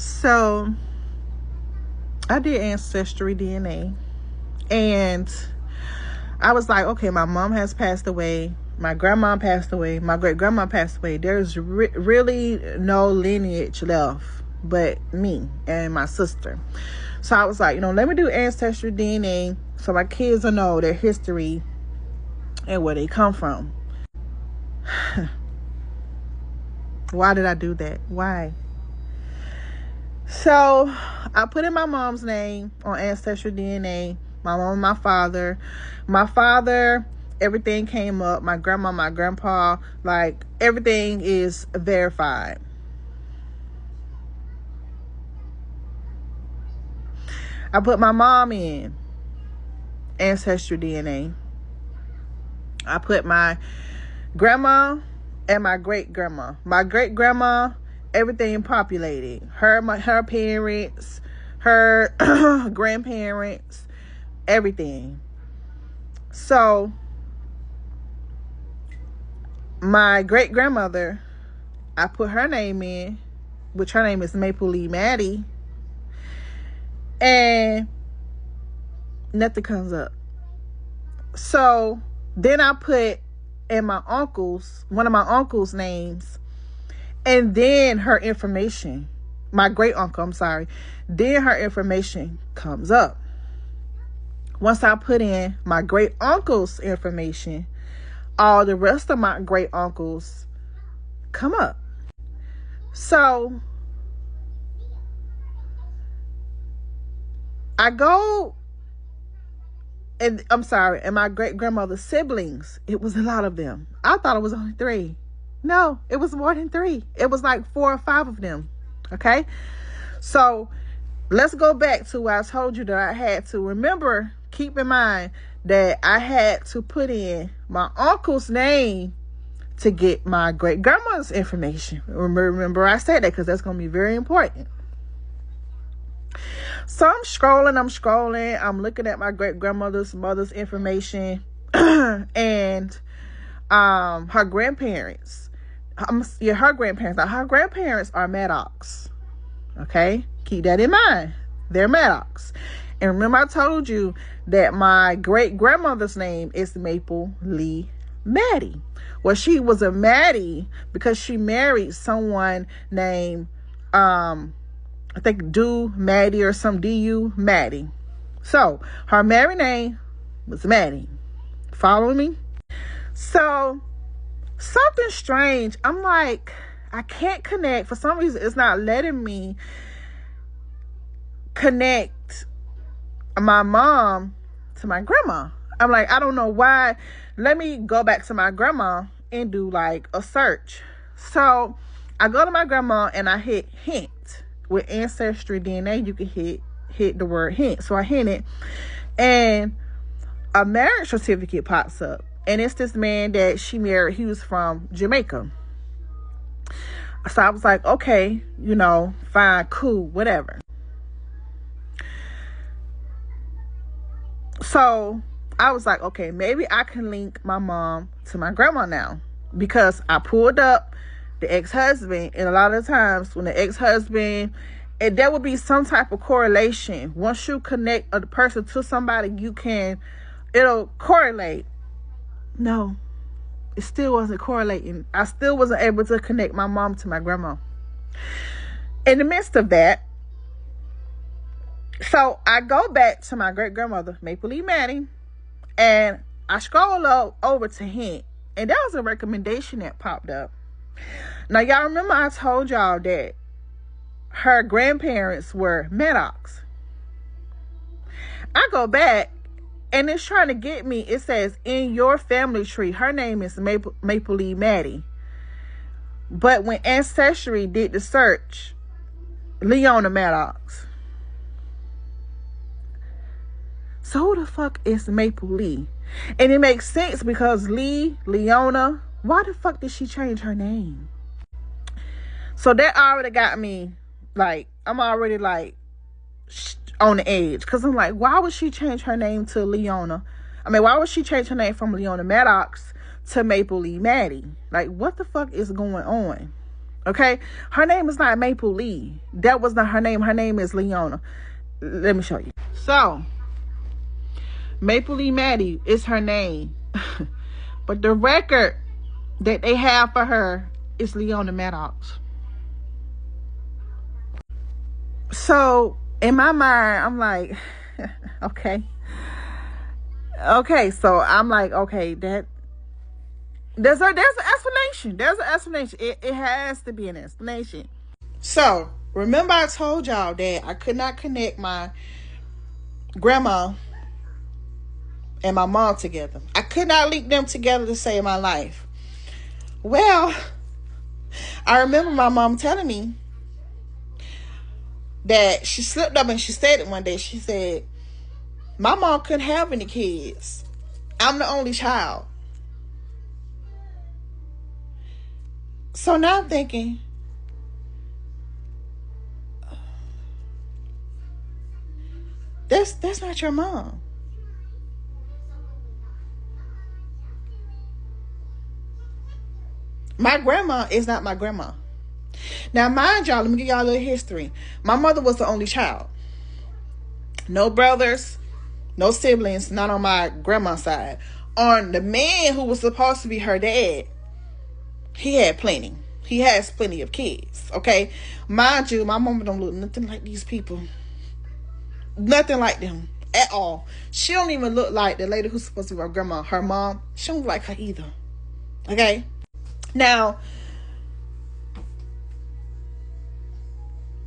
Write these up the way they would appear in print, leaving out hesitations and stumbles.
So I did Ancestry DNA, and I was like, okay, my mom has passed away, my grandma passed away, my great grandma passed away. There's really no lineage left but me and my sister. So I was like, let me do Ancestry DNA so my kids will know their history and where they come from. Why did I do that? Why? So I put in my mom's name on Ancestry DNA, my mom and my father. My father, everything came up. My grandma, my grandpa, like everything is verified. I put my mom in Ancestry DNA. I put my grandma and my great grandma. My great grandma, everything populated. Her parents, her grandparents, everything. So my great grandmother, I put her name in, which her name is Maple Lee Maddie, and nothing comes up. So then I put in my uncle's, one of my uncle's names, and then her information, my great uncle, I'm sorry, then her information comes up. Once I put in my great uncle's information, all the rest of my great uncles come up. So I go, and I'm sorry, and my great grandmother's siblings, it was a lot of them. I thought it was only 3. No, it was more than 3. It was like 4 or 5 of them. Okay. So let's go back to what I told you that I had to remember. Keep in mind that I had to put in my uncle's name to get my great grandmother's information. Remember I said that because that's going to be very important. So I'm scrolling. I'm looking at my great grandmother's mother's information and her grandparents. Her grandparents. Now, her grandparents are Maddox. Okay? Keep that in mind. They're Maddox. And remember I told you that my great grandmother's name is Maple Lee Maddie. Well, she was a Maddie because she married someone named I think Maddie or some D-U Maddie. So her married name was Maddie. Follow me? So something strange. I'm like, I can't connect. For some reason, it's not letting me connect my mom to my grandma. I'm like, I don't know why. Let me go back to my grandma and do like a search. So I go to my grandma and I hit hint. With Ancestry DNA, you can hit the word hint. So I hint it, and a marriage certificate pops up, and it's this man that she married. He was from Jamaica. So I was like, okay, fine, cool, whatever. So I was like, okay, maybe I can link my mom to my grandma now, because I pulled up the ex-husband, and a lot of times when the ex-husband, and there will be some type of correlation. Once you connect a person to somebody, it'll correlate. No, it still wasn't correlating. I still wasn't able to connect my mom to my grandma. In the midst of that, so I go back to my great grandmother, Maple Lee Maddie, and I scroll over to hint, and that was a recommendation that popped up. Now, y'all remember I told y'all that her grandparents were Maddox. I go back, and it's trying to get me. It says, in your family tree, her name is Maple Lee Maddie. But when Ancestry did the search, Leona Maddox. So who the fuck is Maple Lee? And it makes sense because Leona, why the fuck did she change her name? So that already got me, like, I'm already like on the edge. Because I'm like, why would she change her name to Leona? Why would she change her name from Leona Maddox to Maple Lee Maddie? Like, what the fuck is going on? Okay? Her name is not Maple Lee. That was not her name. Her name is Leona. Let me show you. So, Maple Lee Maddie is her name. But the record that they have for her is Leona Maddox. So, in my mind, I'm like, okay. Okay, so I'm like, okay, there's an explanation. There's an explanation. It has to be an explanation. So, remember I told y'all that I could not connect my grandma and my mom together. I could not link them together to save my life. Well, I remember my mom telling me that she slipped up and she said it one day. She said, my mom couldn't have any kids. I'm the only child. So now I'm thinking, that's not your mom. My grandma is not my grandma. Now, mind y'all, let me give y'all a little history. My mother was the only child. No brothers, no siblings, not on my grandma's side. On the man who was supposed to be her dad, he had plenty. He has plenty of kids, okay? Mind you, my mama don't look nothing like these people. Nothing like them at all. She don't even look like the lady who's supposed to be my grandma. Her mom, she don't look like her either, okay? Now,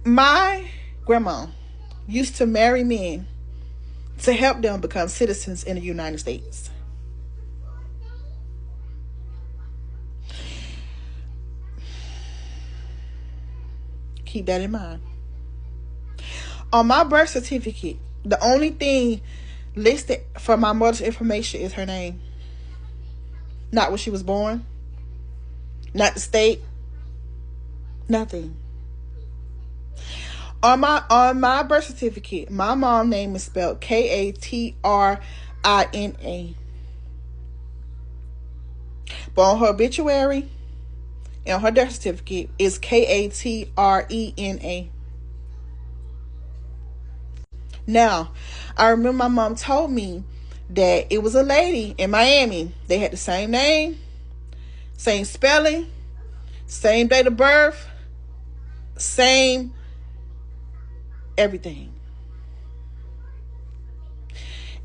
my grandma used to marry men to help them become citizens in the United States. Keep that in mind. On my birth certificate, the only thing listed for my mother's information is her name. Not where she was born. Not the state. Nothing. On my birth certificate, my mom's name is spelled Katrina. But on her obituary and her death certificate is Katrena. Now, I remember my mom told me that it was a lady in Miami. They had the same name, same spelling, same date of birth, same everything.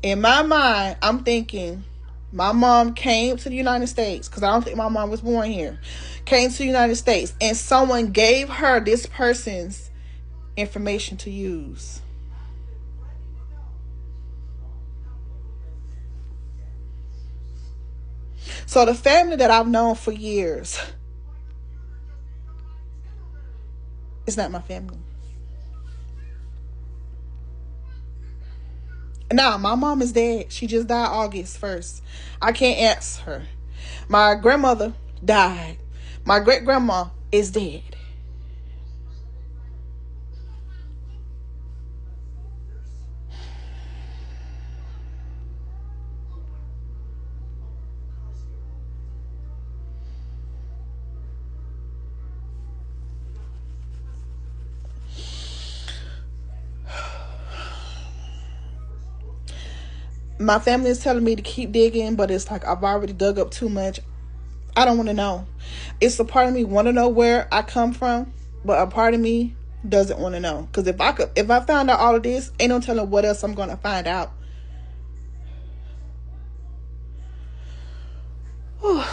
In my mind, I'm thinking my mom came to the United States, because I don't think my mom was born here, came to the United States, and someone gave her this person's information to use. So the family that I've known for years is not my family. Now, my mom is dead. She just died August 1st. I can't ask her. My grandmother died. My great-grandma is dead. My family is telling me to keep digging, but it's like I've already dug up too much. I don't want to know. It's a part of me want to know where I come from, but a part of me doesn't want to know. Because if I found out all of this, ain't no telling what else I'm going to find out. Whew.